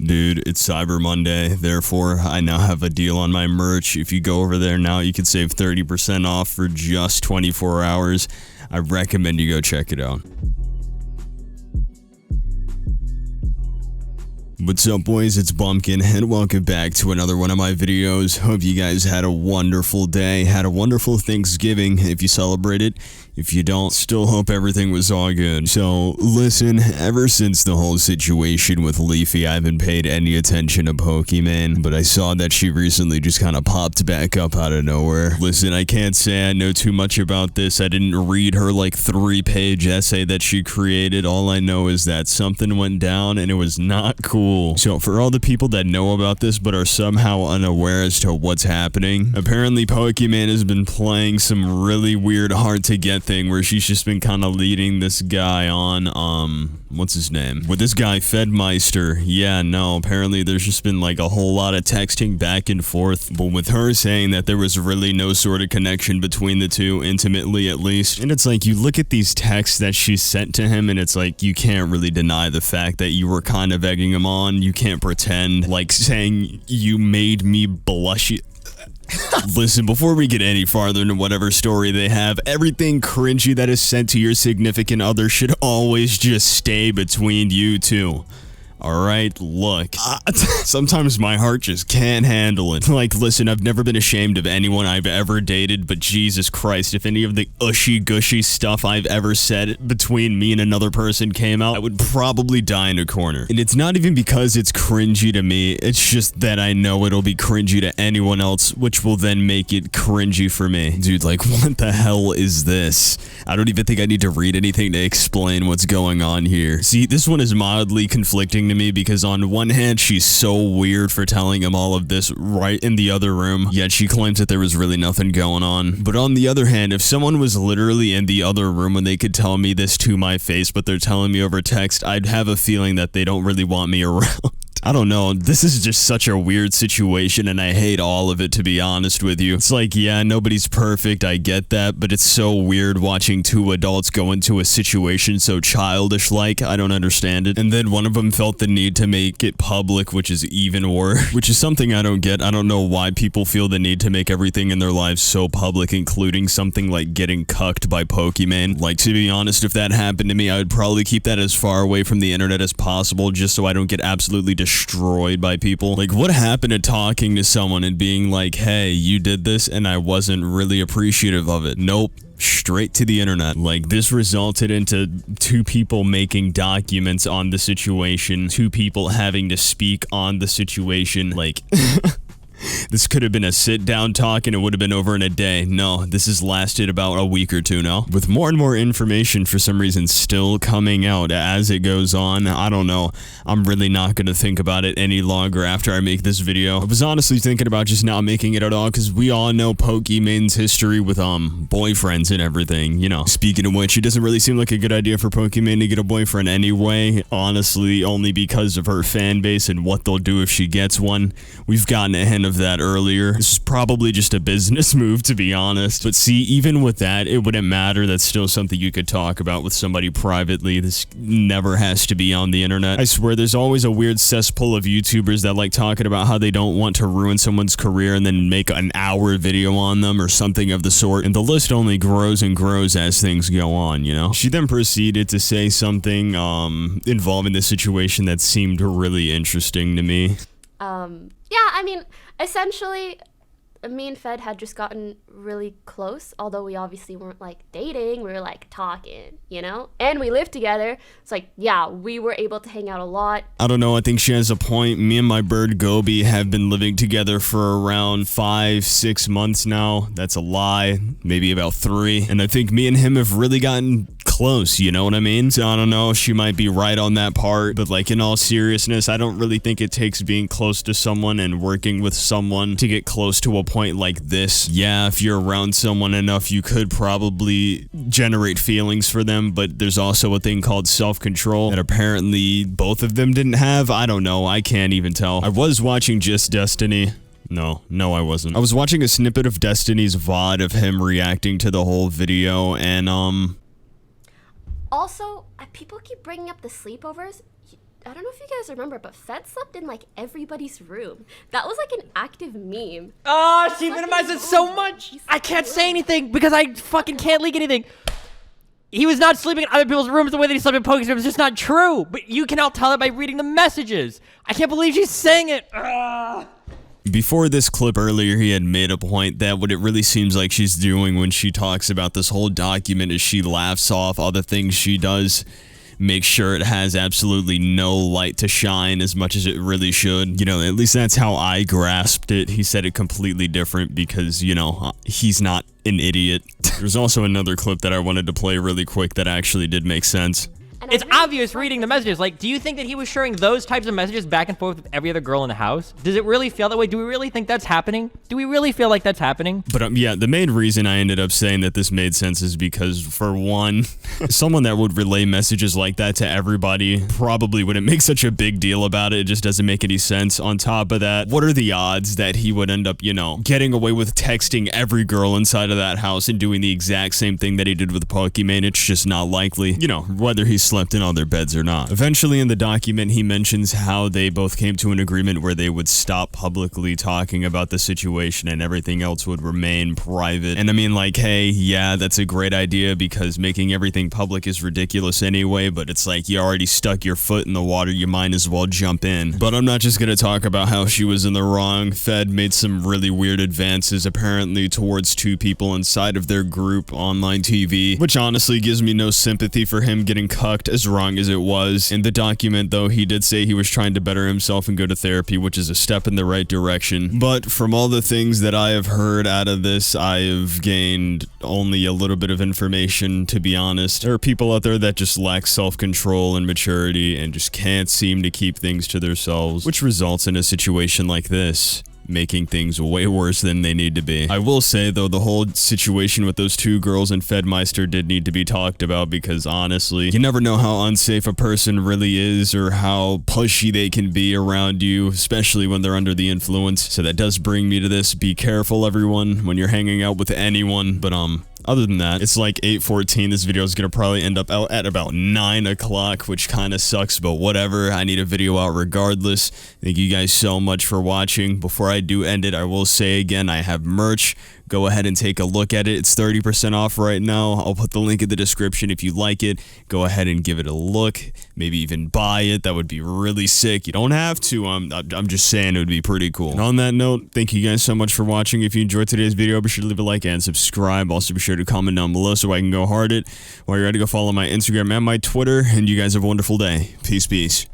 Dude, it's Cyber Monday, therefore I now have a deal on my merch. If you go over there now, you can save 30% off for just 24 hours. I recommend you go check it out. What's up, boys? It's Bumpkin, and welcome back to another one of my videos. Hope you guys had a wonderful day, had a wonderful Thanksgiving if you celebrated. If you don't, still hope everything was all good. So, listen, ever since the whole situation with Leafy, I haven't paid any attention to Pokimane, but I saw that she recently just kind of popped back up out of nowhere. Listen, I can't say I know too much about this. I didn't read her like 3-page essay that she created. All I know is that something went down and it was not cool. So, for all the people that know about this but are somehow unaware as to what's happening, apparently Pokimane has been playing some really weird hard-to-get thing where she's just been kind of leading this guy on, what's his name? With this guy, Fedmyster. Yeah, no, apparently there's just been like a whole lot of texting back and forth, but with her saying that there was really no sort of connection between the two, intimately at least. And it's like, you look at these texts that she sent to him, and it's like, you can't really deny the fact that you were kind of egging him on. You can't pretend, like saying you made me blush. Listen, before we get any farther into whatever story they have, everything cringy that is sent to your significant other should always just stay between you two. Alright, look, sometimes my heart just can't handle it. Like, listen, I've never been ashamed of anyone I've ever dated, but Jesus Christ, if any of the ushy-gushy stuff I've ever said between me and another person came out, I would probably die in a corner. And it's not even because it's cringy to me, it's just that I know it'll be cringy to anyone else, which will then make it cringy for me. Dude, like, what the hell is this? I don't even think I need to read anything to explain what's going on here. See, this one is mildly conflicting to me because on one hand, she's so weird for telling him all of this right in the other room, yet she claims that there was really nothing going on. But on the other hand, if someone was literally in the other room and they could tell me this to my face, but they're telling me over text, I'd have a feeling that they don't really want me around. I don't know, this is just such a weird situation and I hate all of it, to be honest with you. It's like, yeah, nobody's perfect, I get that, but it's so weird watching two adults go into a situation so childish-like, I don't understand it. And then one of them felt the need to make it public, which is even worse, which is something I don't get. I don't know why people feel the need to make everything in their lives so public, including something like getting cucked by Pokimane. Like, to be honest, if that happened to me, I would probably keep that as far away from the internet as possible, just so I don't get absolutely destroyed by people. Like, what happened to talking to someone and being like, hey, you did this and I wasn't really appreciative of it? Nope. Straight to the internet. Like, this resulted into two people making documents on the situation, two people having to speak on the situation. Like, this could have been a sit-down talk and it would have been over in a day. No, this has lasted about a week or two now. With more and more information for some reason still coming out as it goes on, I don't know. I'm really not going to think about it any longer after I make this video. I was honestly thinking about just not making it at all because we all know Pokimane's history with boyfriends and everything, you know. Speaking of which, it doesn't really seem like a good idea for Pokimane to get a boyfriend anyway, honestly, only because of her fan base and what they'll do if she gets one. We've gotten a hint of that earlier. This is probably just a business move, to be honest. But see, even with that, it wouldn't matter. That's still something you could talk about with somebody privately. This never has to be on the internet. I swear, there's always a weird cesspool of YouTubers that like talking about how they don't want to ruin someone's career and then make an hour video on them or something of the sort. And the list only grows and grows as things go on, you know? She then proceeded to say something involving the situation that seemed really interesting to me. Yeah, I mean, essentially, me and Fed had just gotten really close, although we obviously weren't, like, dating. We were, like, talking, you know? And we lived together. It's like, yeah, we were able to hang out a lot. I don't know, I think she has a point. Me and my bird Gobi have been living together for around 5-6 months now. That's a lie. Maybe about 3. And I think me and him have really gotten close, you know what I mean? So I don't know, she might be right on that part, but like, in all seriousness, I don't really think it takes being close to someone and working with someone to get close to a point like this. Yeah, if you're around someone enough, you could probably generate feelings for them, but there's also a thing called self-control that apparently both of them didn't have. I don't know, I can't even tell. I was watching Just Destiny. No, I wasn't. I was watching a snippet of Destiny's VOD of him reacting to the whole video, and Also, people keep bringing up the sleepovers. I don't know if you guys remember, but Fed slept in like everybody's room. That was like an active meme. Oh, she minimized it so much. I can't say anything because I fucking can't leak anything. He was not sleeping in other people's rooms the way that he slept in Poki's room. It's just not true. But you can all tell it by reading the messages. I can't believe she's saying it. Ugh. Before this clip earlier, he had made a point that what it really seems like she's doing when she talks about this whole document is she laughs off all the things she does, make sure it has absolutely no light to shine as much as it really should. You know, at least that's how I grasped it. He said it completely different because, you know, he's not an idiot. There's also another clip that I wanted to play really quick that actually did make sense. It's obvious reading the messages. Like, do you think that he was sharing those types of messages back and forth with every other girl in the house? Does it really feel that way? Do we really think that's happening? Do we really feel like that's happening? But yeah, the main reason I ended up saying that this made sense is because, for one, someone that would relay messages like that to everybody probably wouldn't make such a big deal about it. It just doesn't make any sense. On top of that, what are the odds that he would end up, you know, getting away with texting every girl inside of that house and doing the exact same thing that he did with Pokimane? It's just not likely, you know, whether he's slept in all their beds or not. Eventually in the document, he mentions how they both came to an agreement where they would stop publicly talking about the situation and everything else would remain private. And I mean, like, hey, yeah, that's a great idea because making everything public is ridiculous anyway, but it's like you already stuck your foot in the water, you might as well jump in. But I'm not just gonna talk about how she was in the wrong. Fed made some really weird advances apparently towards two people inside of their group online TV, which honestly gives me no sympathy for him getting cucked, as wrong as it was. In the document, though, he did say he was trying to better himself and go to therapy, which is a step in the right direction. But from all the things that I have heard out of this, I have gained only a little bit of information, to be honest. There are people out there that just lack self-control and maturity and just can't seem to keep things to themselves, which results in a situation like this, making things way worse than they need to be. I will say, though, the whole situation with those two girls and Fedmyster did need to be talked about because, honestly, you never know how unsafe a person really is or how pushy they can be around you, especially when they're under the influence. So that does bring me to this. Be careful, everyone, when you're hanging out with anyone. But, other than that, it's like 8:14. This video is going to probably end up out at about 9 o'clock, which kind of sucks, but whatever. I need a video out regardless. Thank you guys so much for watching. Before I do end it, I will say again, I have merch. Go ahead and take a look at it. It's 30% off right now. I'll put the link in the description if you like it. Go ahead and give it a look. Maybe even buy it. That would be really sick. You don't have to. I'm just saying it would be pretty cool. And on that note, thank you guys so much for watching. If you enjoyed today's video, be sure to leave a like and subscribe. Also, be sure to comment down below so I can go hard it. While you're ready, go follow my Instagram and my Twitter. And you guys have a wonderful day. Peace, peace.